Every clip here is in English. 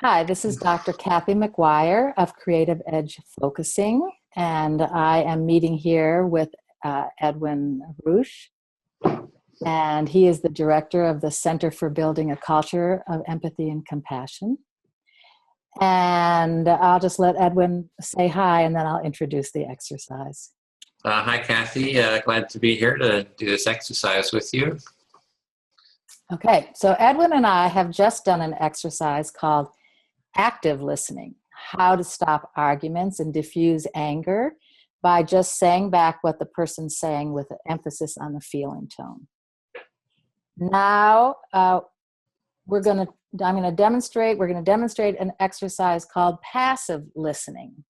Hi, this is Dr. Kathy McGuire of Creative Edge Focusing, and I am meeting here with Edwin Roosh, and he is the director of the Center for Building a Culture of Empathy and Compassion. And I'll just let Edwin say hi, and then I'll introduce the exercise. Hi, Kathy. Glad to be here to do this exercise with you. Okay, so Edwin and I have just done an exercise called active listening, how to stop arguments and diffuse anger by just saying back what the person's saying with an emphasis on the feeling tone. Now, we're going to demonstrate an exercise called passive listening.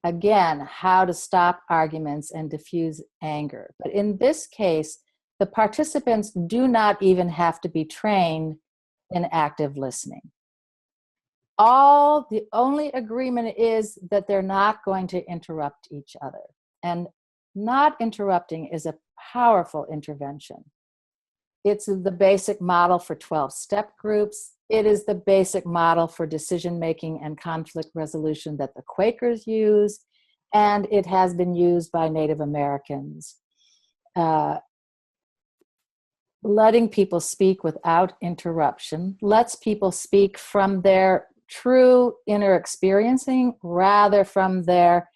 Again, how to stop arguments and diffuse anger. But in this case, the participants do not even have to be trained in active listening. The only agreement is that they're not going to interrupt each other. And not interrupting is a powerful intervention. It's the basic model for 12-step groups. It is the basic model for decision-making and conflict resolution that the Quakers use, and it has been used by Native Americans. Letting people speak without interruption lets people speak from their true inner experiencing rather from their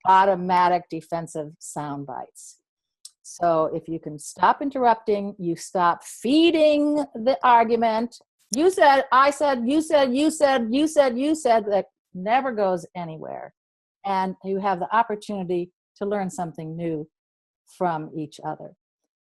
automatic defensive sound bites. So if you can stop interrupting, you stop feeding the argument. You said, I said, you said, you said, you said, you said, that never goes anywhere. And you have the opportunity to learn something new from each other.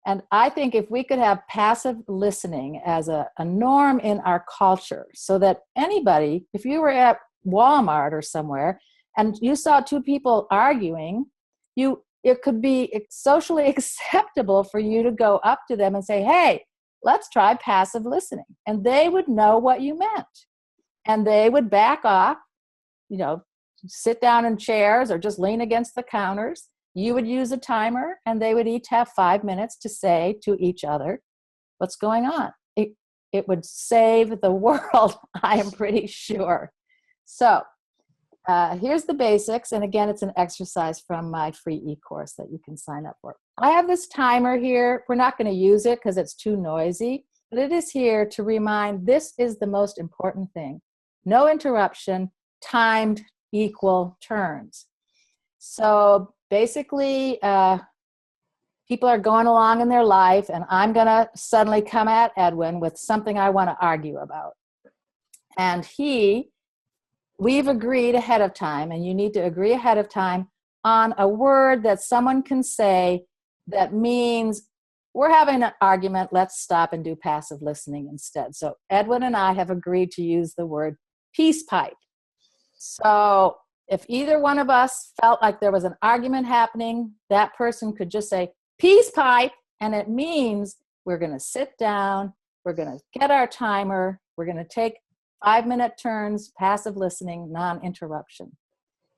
And I think if we could have passive listening as a norm in our culture, so that anybody, if you were at Walmart or somewhere and you saw two people arguing, it could be socially acceptable for you to go up to them and say, hey, let's try passive listening. And they would know what you meant. And they would back off, sit down in chairs or just lean against the counters. You would use a timer, and they would each have 5 minutes to say to each other what's going on. It would save the world, I am pretty sure. So here's the basics, and again, it's an exercise from my free e-course that you can sign up for. I have this timer here. We're not going to use it because it's too noisy, but it is here to remind this is the most important thing. No interruption, timed equal turns. So basically, people are going along in their life, and I'm going to suddenly come at Edwin with something I want to argue about. And we've agreed ahead of time, and you need to agree ahead of time on a word that someone can say that means we're having an argument, let's stop and do passive listening instead. So Edwin and I have agreed to use the word peace pipe. So if either one of us felt like there was an argument happening, that person could just say, peace pipe, and it means we're going to sit down, we're going to get our timer, we're going to take 5-minute turns, passive listening, non-interruption.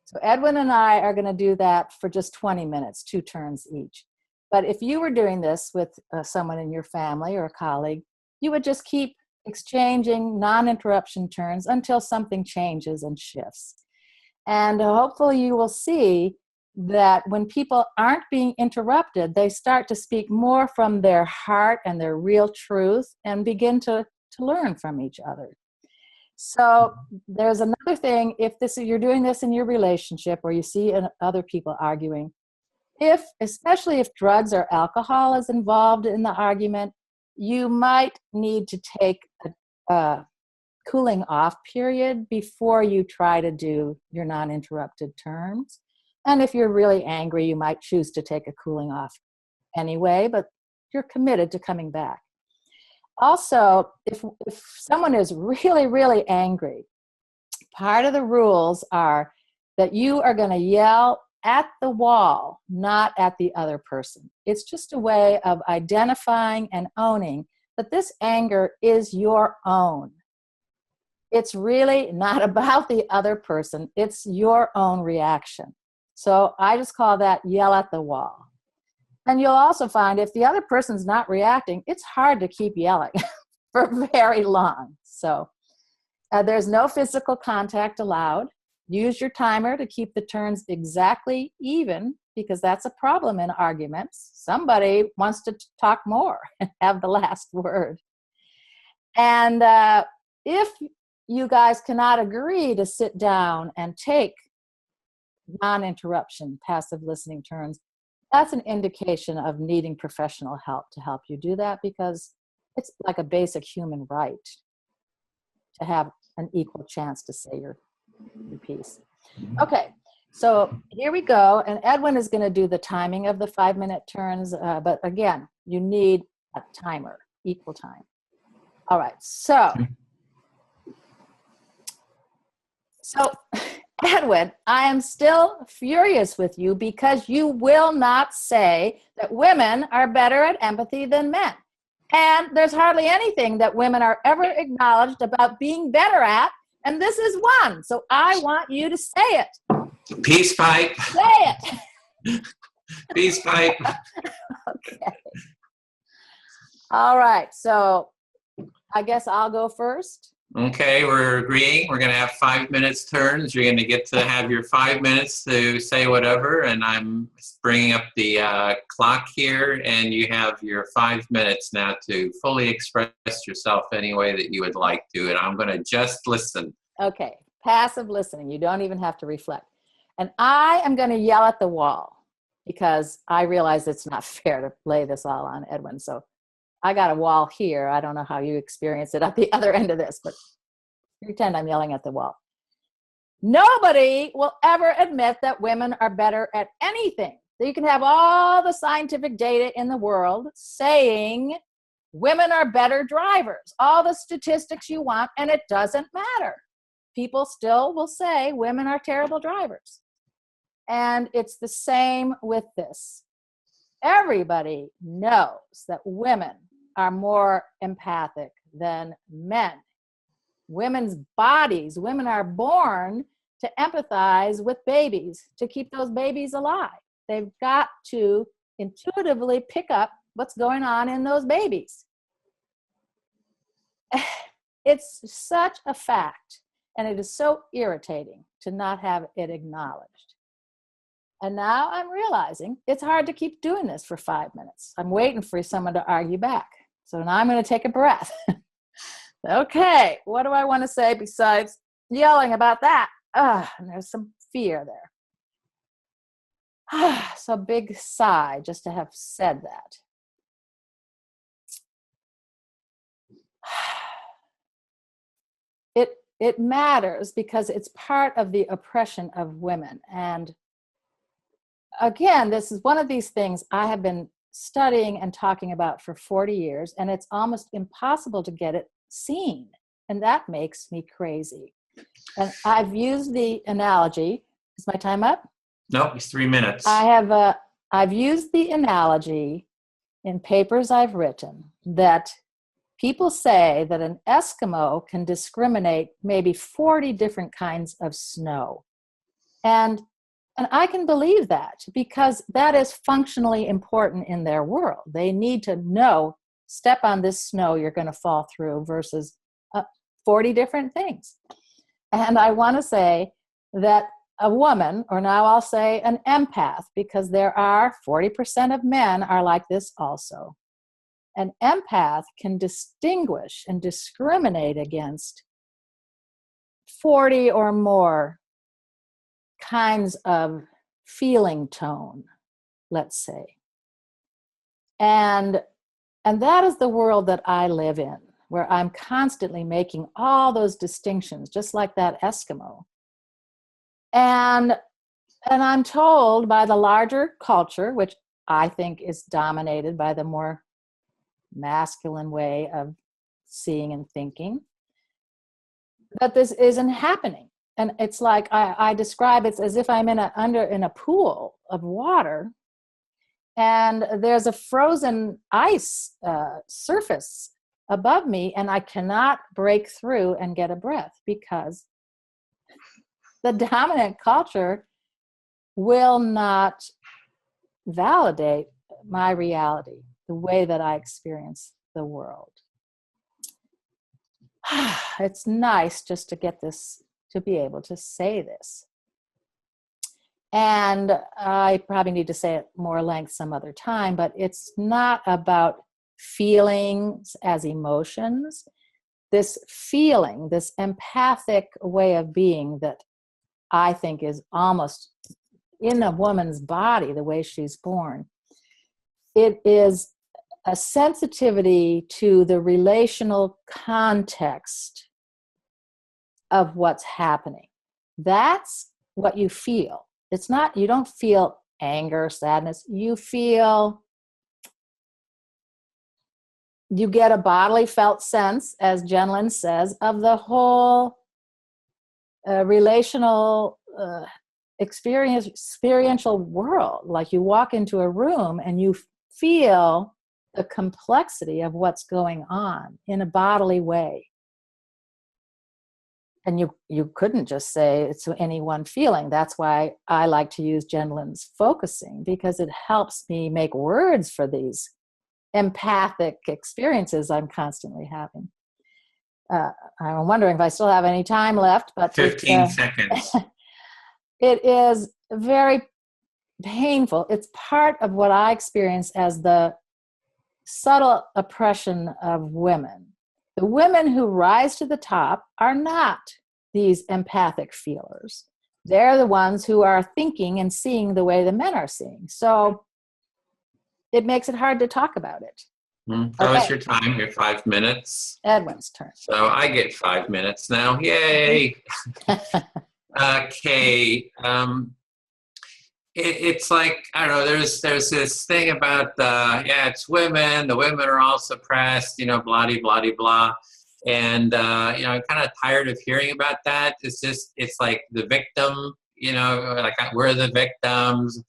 So Edwin and I are going to do that for just 20 minutes, 2 turns each. But if you were doing this with someone in your family or a colleague, you would just keep exchanging non-interruption turns until something changes and shifts. And hopefully you will see that when people aren't being interrupted, they start to speak more from their heart and their real truth and begin to learn from each other. So there's another thing, you're doing this in your relationship or you see other people arguing, especially if drugs or alcohol is involved in the argument, you might need to take a cooling off period before you try to do your non-interrupted terms. And if you're really angry, you might choose to take a cooling off anyway, but you're committed to coming back. Also, if someone is really, really angry, part of the rules are that you are going to yell at the wall, not at the other person. It's just a way of identifying and owning that this anger is your own. It's really not about the other person. It's your own reaction. So I just call that yell at the wall. And you'll also find if the other person's not reacting, it's hard to keep yelling for very long. So There's no physical contact allowed. Use your timer to keep the turns exactly even, because that's a problem in arguments. Somebody wants to talk more and have the last word. And if you guys cannot agree to sit down and take non-interruption, passive listening turns, that's an indication of needing professional help to help you do that, because it's like a basic human right to have an equal chance to say your piece. Okay, so here we go. And Edwin is going to do the timing of the 5-minute turns. But again, you need a timer, equal time. All right, so Edwin, I am still furious with you because you will not say that women are better at empathy than men. And there's hardly anything that women are ever acknowledged about being better at, and this is one. So I want you to say it. Peace pipe. Say it. Peace pipe. Okay. All right, so I guess I'll go first. Okay, we're agreeing. We're going to have 5 minutes turns. You're going to get to have your 5 minutes to say whatever, and I'm bringing up the clock here, and you have your 5 minutes now to fully express yourself any way that you would like to, and I'm going to just listen. Okay, passive listening. You don't even have to reflect. And I am going to yell at the wall because I realize it's not fair to lay this all on Edwin. So I got a wall here. I don't know how you experience it at the other end of this, but pretend I'm yelling at the wall. Nobody will ever admit that women are better at anything. You can have all the scientific data in the world saying women are better drivers, all the statistics you want, and it doesn't matter. People still will say women are terrible drivers. And it's the same with this. Everybody knows that women are more empathic than men. Women's bodies, women are born to empathize with babies, to keep those babies alive. They've got to intuitively pick up what's going on in those babies. It's such a fact, and it is so irritating to not have it acknowledged. And now I'm realizing it's hard to keep doing this for 5 minutes. I'm waiting for someone to argue back. So now I'm going to take a breath. Okay, what do I want to say besides yelling about that? And there's some fear there. So big sigh just to have said that. It matters because it's part of the oppression of women. And again, this is one of these things I have been studying and talking about for 40 years, and it's almost impossible to get it seen. And that makes me crazy. And I've used the analogy. Is my time up? Nope, it's 3 minutes. I've used the analogy in papers I've written that people say that an Eskimo can discriminate maybe 40 different kinds of snow. And I can believe that because that is functionally important in their world. They need to know, step on this snow, you're going to fall through versus 40 different things. And I want to say that a woman, or now I'll say an empath, because there are 40% of men are like this also. An empath can distinguish and discriminate against 40 or more kinds of feeling tone, let's say. And that is the world that I live in, where I'm constantly making all those distinctions, just like that Eskimo. And I'm told by the larger culture, which I think is dominated by the more masculine way of seeing and thinking, that this isn't happening. And it's like I describe it as if I'm in a pool of water, and there's a frozen ice surface above me, and I cannot break through and get a breath because the dominant culture will not validate my reality, the way that I experience the world. it's nice just to get this, to be able to say this. And I probably need to say it more length some other time, but it's not about feelings as emotions. This feeling, this empathic way of being that I think is almost in a woman's body, the way she's born. It is a sensitivity to the relational context of what's happening. That's what you feel. It's not, you don't feel anger, sadness. You feel, you get a bodily felt sense, as Gendlin says, of the whole relational experiential world. Like you walk into a room and you feel the complexity of what's going on in a bodily way. And you couldn't just say it's any one feeling. That's why I like to use Gendlin's focusing, because it helps me make words for these empathic experiences I'm constantly having. I'm wondering if I still have any time left, but 15 seconds. It is very painful. It's part of what I experience as the subtle oppression of women. The women who rise to the top are not these empathic feelers. They're the ones who are thinking and seeing the way the men are seeing. So it makes it hard to talk about it. That was your time, your 5 minutes. Edwin's turn. So I get 5 minutes now. Yay! Okay. It's like, I don't know, there's this thing about, it's women, the women are all suppressed, blah, blah, blah. And, I'm kind of tired of hearing about that. It's like the victim, like we're the victims.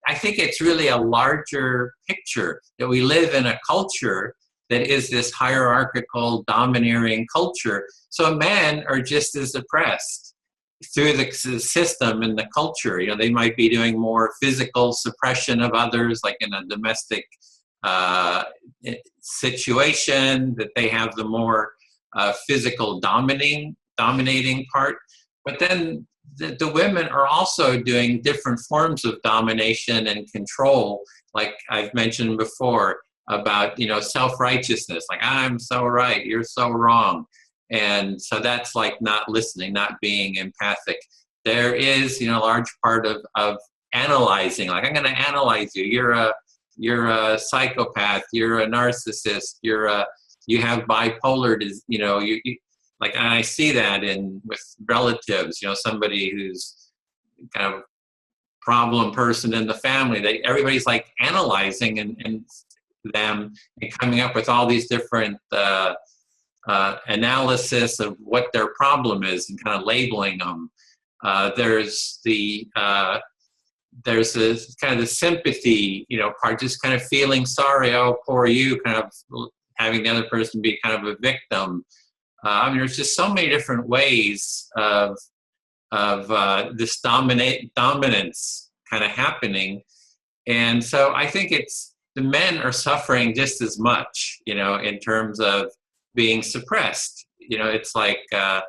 I think it's really a larger picture that we live in a culture that is this hierarchical, domineering culture. So men are just as oppressed through the system and the culture. They might be doing more physical suppression of others, like in a domestic situation, that they have the more physical dominating part. But then the women are also doing different forms of domination and control, like I've mentioned before, about self-righteousness, like I'm so right, you're so wrong. And so that's like not listening, not being empathic. There is, a large part of analyzing. Like, I'm going to analyze you. You're a psychopath. You're a narcissist. You have bipolar. Like, and I see that with relatives. Somebody who's kind of problem person in the family. Everybody's like analyzing and them and coming up with all these different analysis of what their problem is and kind of labeling them. There's this kind of the sympathy, part, just kind of feeling sorry, oh, poor you, kind of having the other person be kind of a victim. There's just so many different ways of this dominance kind of happening. And so I think the men are suffering just as much, in terms of being suppressed. It's like a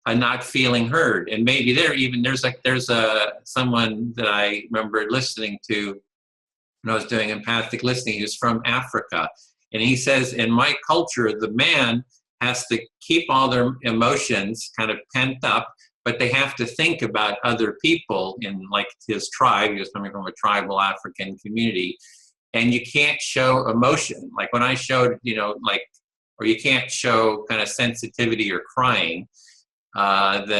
not feeling heard. And maybe there's someone that I remember listening to when I was doing empathic listening. He was from Africa. And he says, in my culture, the man has to keep all their emotions kind of pent up, but they have to think about other people in like his tribe. He was coming from a tribal African community. And you can't show emotion. Like when I showed, or you can't show kind of sensitivity or crying, and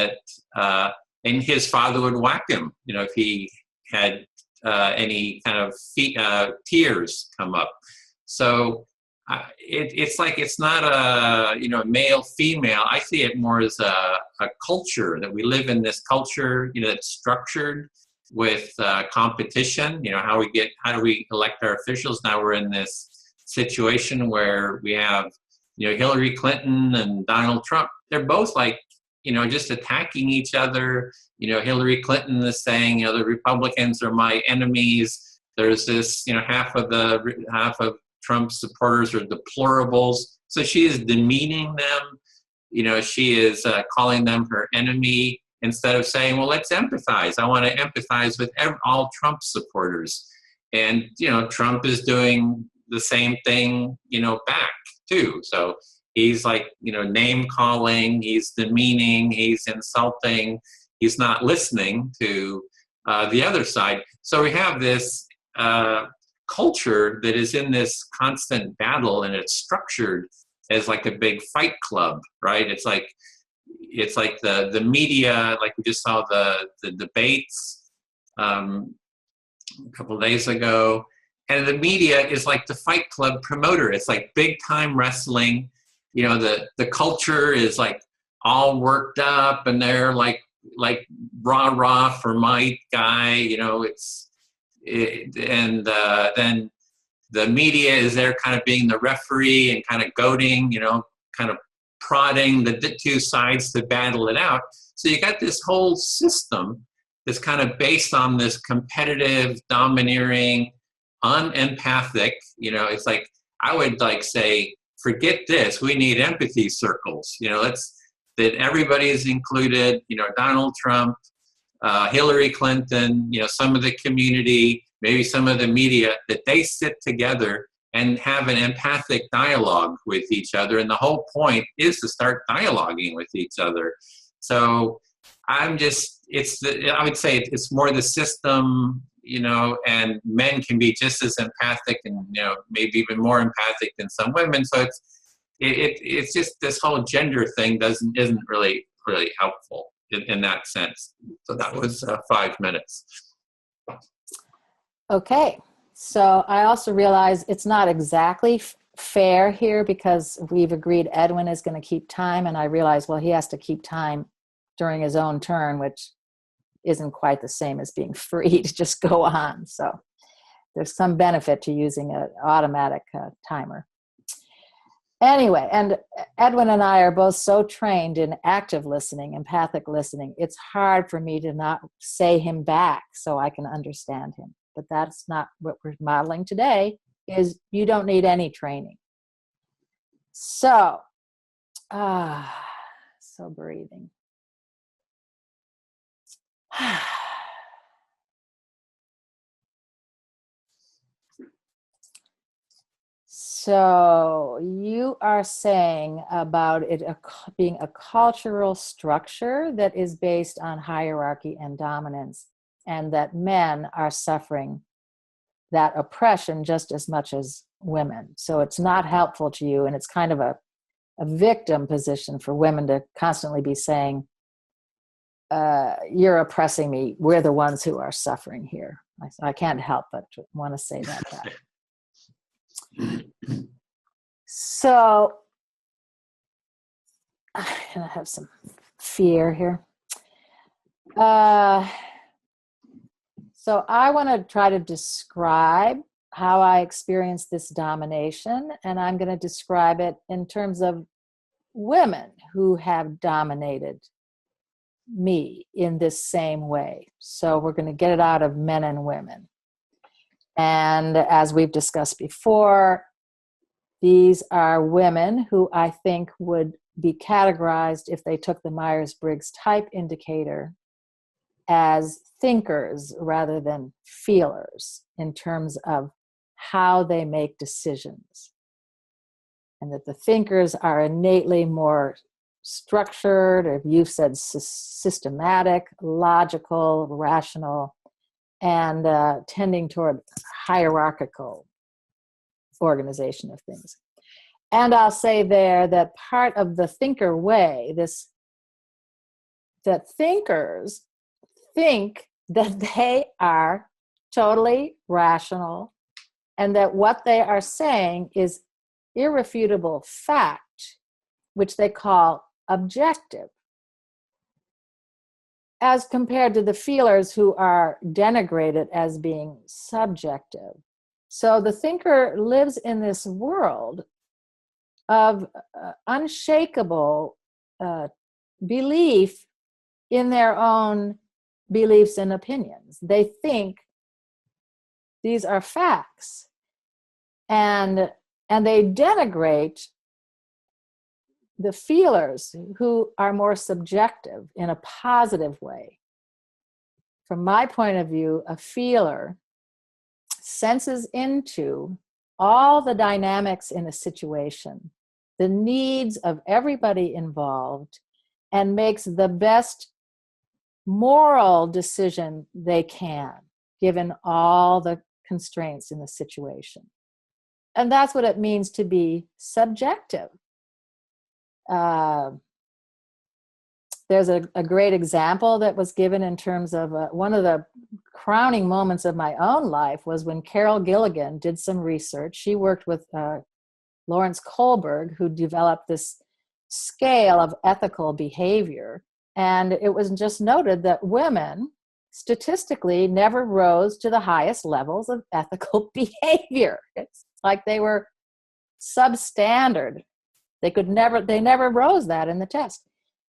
his father would whack him, if he had any kind of tears come up. So it's like, it's not a, male, female. I see it more as a culture, that we live in this culture, that's structured with competition. How do we elect our officials? Now we're in this situation where we have, Hillary Clinton and Donald Trump. They're both like, just attacking each other. Hillary Clinton is saying, the Republicans are my enemies. There's this, half of Trump's supporters are deplorables. So she is demeaning them. she is calling them her enemy instead of saying, well, let's empathize. I want to empathize with all Trump supporters. And, Trump is doing the same thing, back too. So he's like, name calling, he's demeaning, he's insulting, he's not listening to the other side. So we have this culture that is in this constant battle, and it's structured as like a big fight club, right? It's like the media, like we just saw the debates a couple of days ago, and the media is like the fight club promoter. It's like big time wrestling. The culture is like all worked up, and they're like rah rah for might guy. Then the media is there kind of being the referee and kind of goading, kind of prodding the two sides to battle it out. So you got this whole system that's kind of based on this competitive, domineering, unempathic, it's like, I would like say, forget this, we need empathy circles, that everybody is included, Donald Trump, Hillary Clinton, some of the community, maybe some of the media, that they sit together and have an empathic dialogue with each other. And the whole point is to start dialoguing with each other. So I would say it's more the system, and men can be just as empathic and, maybe even more empathic than some women. So it's just this whole gender thing isn't really helpful in that sense. So that was 5 minutes. Okay. So I also realize it's not exactly fair here, because we've agreed Edwin is going to keep time, and I realize, well, he has to keep time during his own turn, which isn't quite the same as being free to just go on. So there's some benefit to using an automatic timer. Anyway, and Edwin and I are both so trained in active listening, empathic listening, it's hard for me to not say him back so I can understand him. But that's not what we're modeling today, is you don't need any training. So, so breathing. So you are saying about it being a cultural structure that is based on hierarchy and dominance, and that men are suffering that oppression just as much as women. So it's not helpful to you, and it's kind of a victim position for women to constantly be saying, you're oppressing me, we're the ones who are suffering here. I can't help but want to say that back. So I'm going to have some fear here. So I want to try to describe how I experience this domination, and I'm going to describe it in terms of women who have dominated me in this same way. So we're going to get it out of men and women. And as we've discussed before, these are women who I think would be categorized, if they took the Myers-Briggs type indicator, as thinkers rather than feelers in terms of how they make decisions. And that the thinkers are innately more structured, or you've said systematic, logical, rational, and tending toward hierarchical organization of things. And I'll say there that part of the thinker way, that thinkers think that they are totally rational, and that what they are saying is irrefutable fact, which they call objective, as compared to the feelers who are denigrated as being subjective. So the thinker lives in this world of unshakable belief in their own beliefs and opinions. They think these are facts, and they denigrate the feelers who are more subjective in a positive way. From my point of view, a feeler senses into all the dynamics in a situation, the needs of everybody involved, and makes the best moral decision they can, given all the constraints in the situation. And that's what it means to be subjective. There's a great example that was given in terms of one of the crowning moments of my own life was when Carol Gilligan did some research. She worked with Lawrence Kohlberg, who developed this scale of ethical behavior. And it was just noted that women statistically never rose to the highest levels of ethical behavior. It's like they were substandard. They never rose that in the test.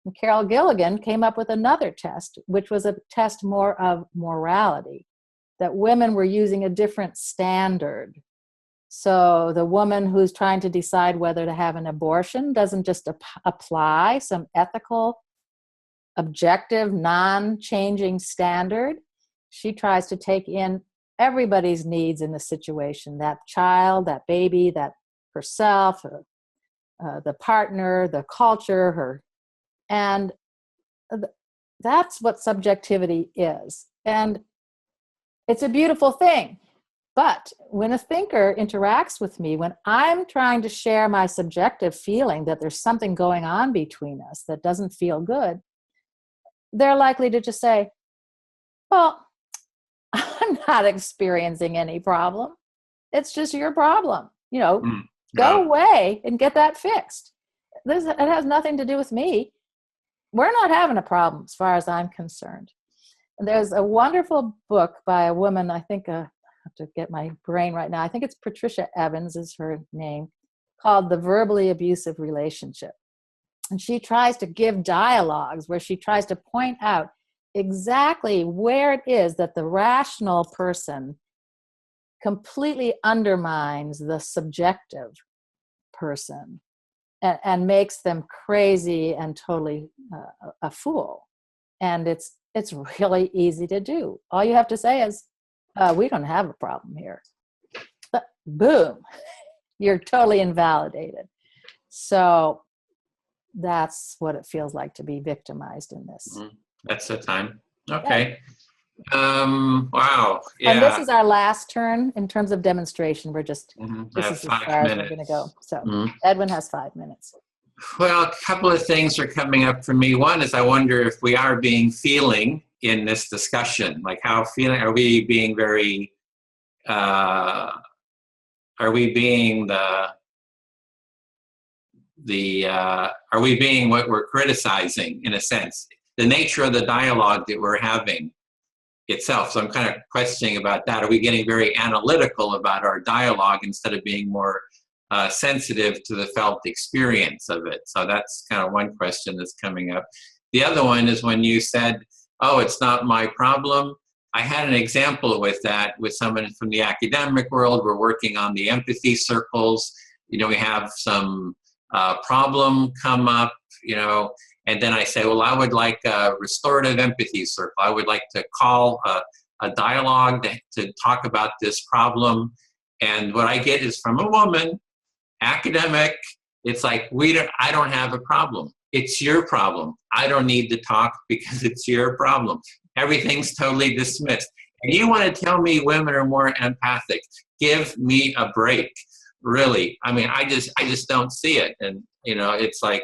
And Carol Gilligan came up with another test, which was a test more of morality, that women were using a different standard. So the woman who's trying to decide whether to have an abortion doesn't just apply some ethical, objective, non-changing standard. She tries to take in everybody's needs in the situation, that child, that baby, that herself, the partner, the culture, and that's what subjectivity is. And it's a beautiful thing. But when a thinker interacts with me, when I'm trying to share my subjective feeling that there's something going on between us that doesn't feel good, they're likely to just say, well, I'm not experiencing any problem. It's just your problem. Go away and get that fixed. It has nothing to do with me. We're not having a problem as far as I'm concerned. And there's a wonderful book by a woman, I think, I have to get my brain right now. I think it's Patricia Evans is her name, called The Verbally Abusive Relationship. And she tries to give dialogues where she tries to point out exactly where it is that the rational person completely undermines the subjective person and makes them crazy and totally a fool. And it's really easy to do. All you have to say is, we don't have a problem here. But boom, you're totally invalidated. So that's what it feels like to be victimized in this. That's the time. Okay. Yeah. Wow. Yeah. And this is our last turn in terms of demonstration. We're just, this is as 5 far minutes. as we're going to go. So Edwin has 5 minutes. Well, a couple of things are coming up for me. One is I wonder if we are being feeling in this discussion. Like are we being very, are we being are we being what we're criticizing in a sense? The nature of the dialogue that we're having itself. So I'm kind of questioning about that. Are we getting very analytical about our dialogue instead of being more sensitive to the felt experience of it? So that's kind of one question that's coming up. The other one is when you said, oh, it's not my problem. I had an example with that with someone from the academic world. We're working on the empathy circles. We have some problem come up, and then I say, well, I would like a restorative empathy circle. I would like to call a dialogue to talk about this problem. And what I get is from a woman, academic, it's like, I don't have a problem. It's your problem. I don't need to talk because it's your problem. Everything's totally dismissed. And you want to tell me women are more empathic? Give me a break. Really. I mean, I just don't see it. And, it's like,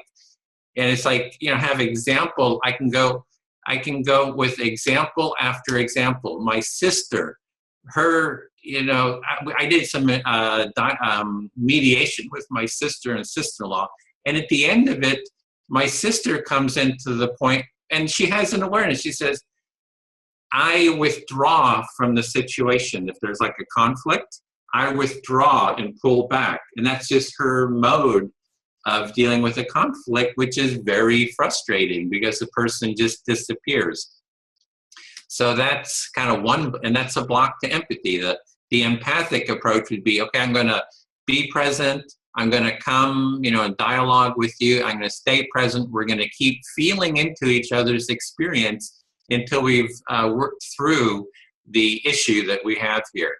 have example. I can go with example after example. My sister, her, I did some mediation with my sister and sister-in-law. And at the end of it, my sister comes into the point and she has an awareness. She says, I withdraw from the situation. If there's like a conflict, I withdraw and pull back. And that's just her mode of dealing with a conflict, which is very frustrating because the person just disappears. So that's kind of one, and that's a block to empathy. The empathic approach would be, okay, I'm going to be present. I'm going to come, in dialogue with you. I'm going to stay present. We're going to keep feeling into each other's experience until we've worked through the issue that we have here.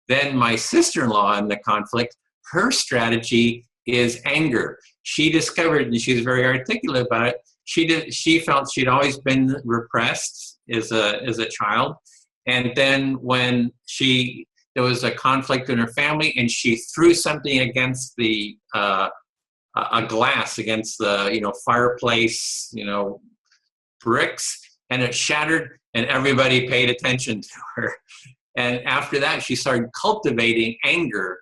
Then my sister-in-law in the conflict, her strategy is anger. She discovered, and she's very articulate about it, she felt she'd always been repressed as a child. And then when there was a conflict in her family, and she threw something against a glass against the fireplace bricks, and it shattered, and everybody paid attention to her. And after that, she started cultivating anger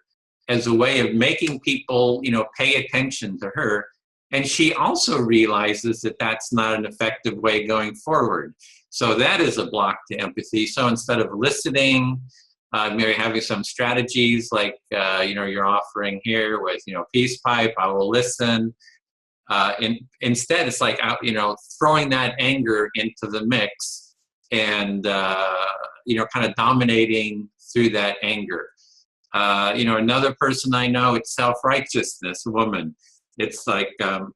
as a way of making people pay attention to her. And she also realizes that that's not an effective way going forward. So that is a block to empathy. So instead of listening, maybe having some strategies like, you're offering here with, peace pipe, I will listen. Instead, it's like, throwing that anger into the mix and, kind of dominating through that anger. Another person I know, it's self-righteousness, a woman. It's like, I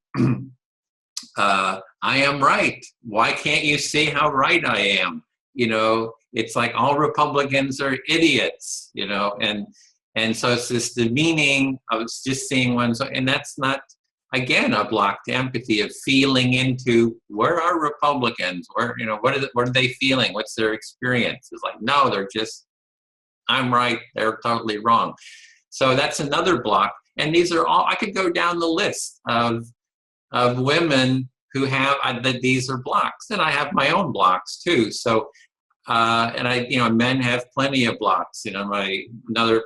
am right. Why can't you see how right I am? It's like all Republicans are idiots, and so it's this demeaning of just seeing one's, and that's not, again, a block to empathy of feeling into where are Republicans, where, what are they feeling? What's their experience? It's like, no, they're just, I'm right, they're totally wrong. So that's another block. And these are all, I could go down the list of women who have, that these are blocks. And I have my own blocks too. So, men have plenty of blocks. Another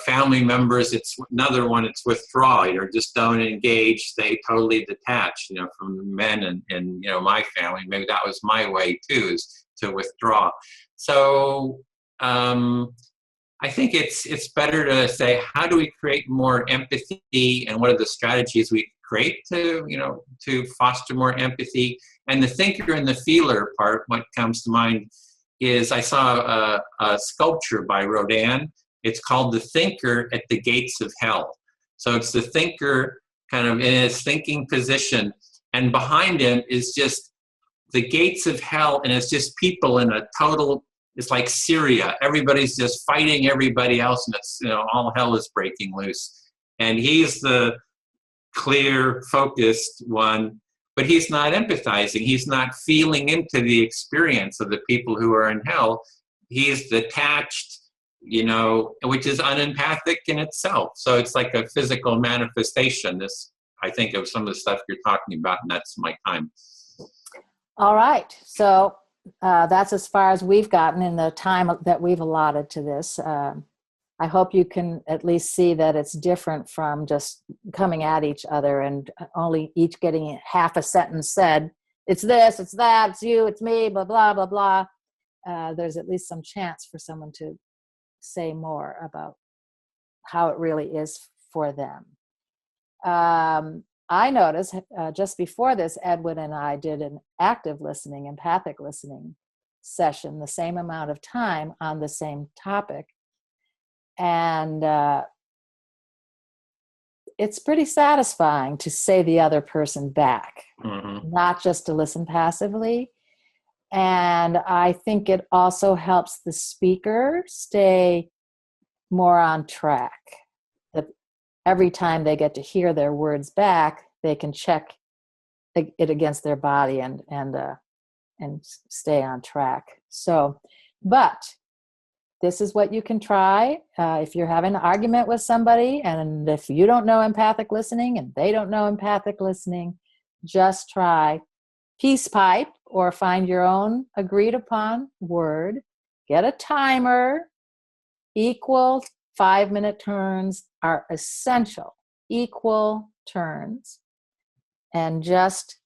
family members, it's another one, it's withdrawal, just don't engage, stay totally detached, from men and my family. Maybe that was my way too, is to withdraw. So, I think it's better to say, how do we create more empathy, and what are the strategies we create to foster more empathy? And the thinker and the feeler part, what comes to mind is I saw a sculpture by Rodin. It's called The Thinker at the Gates of Hell. So it's the thinker kind of in his thinking position, and behind him is just the gates of hell, and it's just people in a total, it's like Syria. Everybody's just fighting everybody else, and it's, all hell is breaking loose. And he's the clear, focused one, but he's not empathizing. He's not feeling into the experience of the people who are in hell. He's detached, which is unempathic in itself. So it's like a physical manifestation. This, I think, of some of the stuff you're talking about, and that's my time. All right. So that's as far as we've gotten in the time that we've allotted to this. I hope you can at least see that it's different from just coming at each other and only each getting half a sentence said. It's this, it's that, it's you, it's me, blah, blah, blah, blah. There's at least some chance for someone to say more about how it really is for them. I noticed just before this, Edwin and I did an active listening, empathic listening session, the same amount of time on the same topic. And it's pretty satisfying to say the other person back, not just to listen passively. And I think it also helps the speaker stay more on track. That every time they get to hear their words back, they can check it against their body and stay on track. So, but this is what you can try if you're having an argument with somebody, and if you don't know empathic listening and they don't know empathic listening, just try peace pipe or find your own agreed upon word. Get a timer. Equal 5-minute turns are essential. Equal turns. And just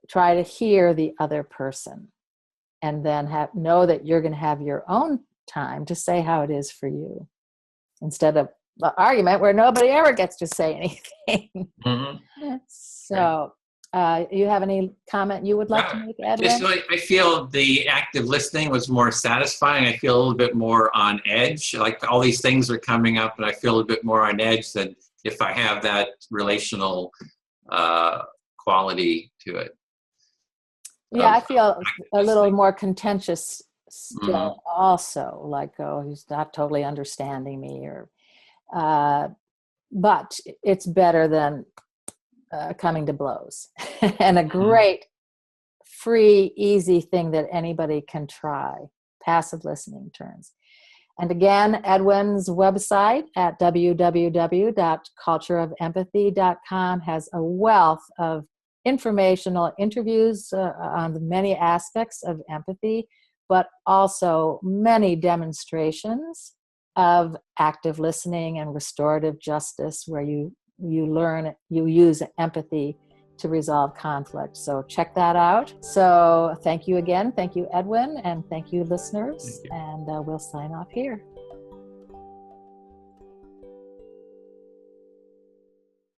try to hear the other person. And then know that you're going to have your own time to say how it is for you, instead of the argument where nobody ever gets to say anything. So You have any comment you would like to make, Just Edwin? I feel the active listening was more satisfying. I feel a little bit more on edge. Like all these things are coming up, and I feel a bit more on edge than if I have that relational quality to it. Yeah, I feel a little Listening. more contentious Mhm. still also, like, oh, he's not totally understanding me, or uh, but it's better than coming to blows. And a Mhm. great free easy thing that anybody can try, passive listening terms. And again, Edwin's website at www.cultureofempathy.com has a wealth of informational interviews on the many aspects of empathy, but also many demonstrations of active listening and restorative justice, where you use empathy to resolve conflict. So check that out. So thank you again. Thank you, Edwin, and thank you, listeners. Thank you. And we'll sign off here.